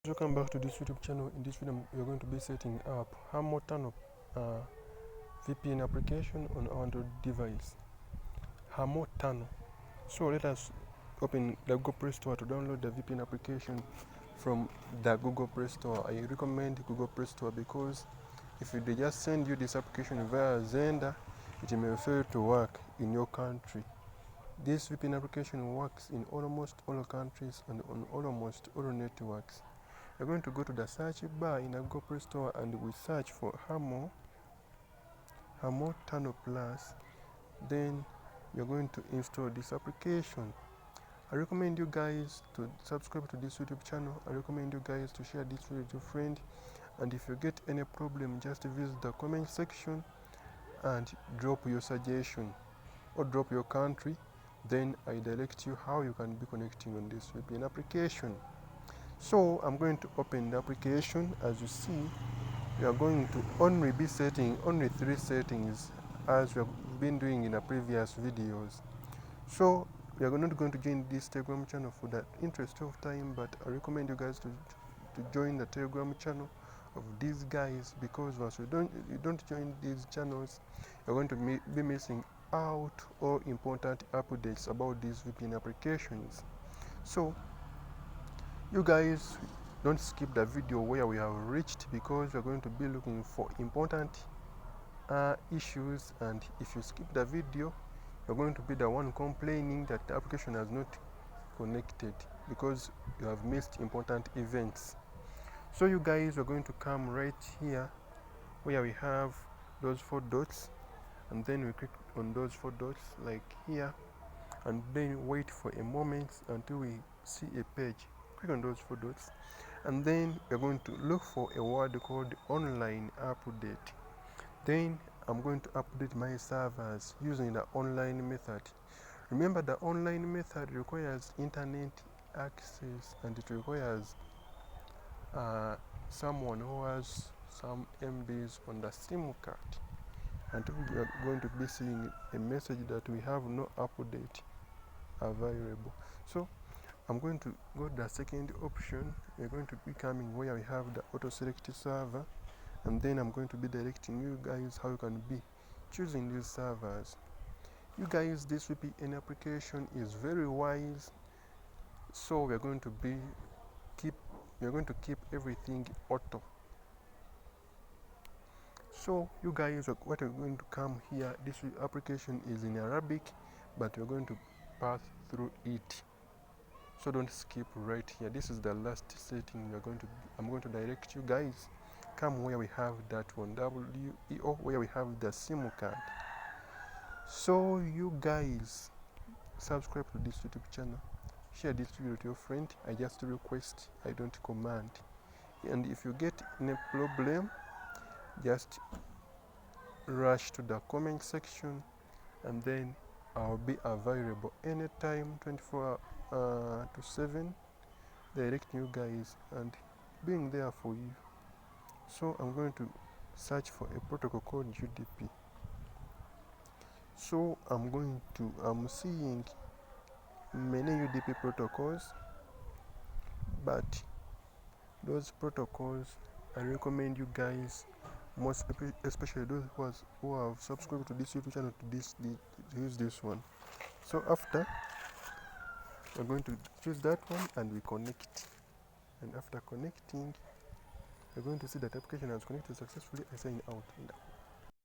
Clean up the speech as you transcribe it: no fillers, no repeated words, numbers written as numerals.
Welcome back to this YouTube channel. In this video we're going to be setting up Hamo Tunnel VPN application on our Android device. Hamo Tunnel. So let us open the Google Play Store to download the VPN application from the Google Play Store. I recommend Google Play Store because if they just send you this application via Zenda, it may fail to work in your country. This VPN application works in almost all countries and on almost all networks. We're going to go to the search bar in the Google Play Store and we search for Hamo Tunnel Plus. Then you're going to install this application. I recommend you guys to subscribe to this YouTube channel. I recommend you guys to share this video with your friend. And if you get any problem, just visit the comment section and drop your suggestion or drop your country. Then I direct you how you can be connecting on this VPN application. So I'm going to open the application. As you see, we are going to only be setting only 3 settings as we have been doing in the previous videos. So we are not going to join this Telegram channel for the interest of time, but I recommend you guys to join the Telegram channel of these guys, because once you don't join these channels, you're going to be missing out all important updates about these VPN applications. So you guys don't skip the video where we have reached, because we're going to be looking for important issues, and if you skip the video, you're going to be the one complaining that the application has not connected because you have missed important events. So you guys are going to come right here where we have those 4 dots, and then we click on those 4 dots like here, and then wait for a moment until we see a page. Click on those 4 dots, and then we're going to look for a word called online update. Then I'm going to update my servers using the online method. Remember, the online method requires internet access, and it requires someone who has some MBs on the SIM card, and we are going to be seeing a message that we have no update available. So I'm going to go to the second option. We're going to be coming where we have the auto select server, and then I'm going to be directing you guys how you can be choosing these servers. You guys, this VPN application is very wise, so we're going to keep everything auto. So you guys, what are going to come here, this application is in Arabic, but we're going to pass through it. So don't skip right here. This is the last setting I'm going to direct you guys. Come where we have that one, WEO, where we have the SIM card. So you guys, subscribe to this YouTube channel, share this video with your friend. I just request, I don't command. And if you get any problem, just rush to the comment section, and then I'll be available anytime, 24/7, directing you guys and being there for you. So I'm going to search for a protocol called UDP. So I'm seeing many UDP protocols, but those protocols, I recommend you guys, most especially those who have subscribed to this YouTube channel, to use this one. So after, we're going to choose that one and we connect, and after connecting, we're going to see that the application has connected successfully. I sign out.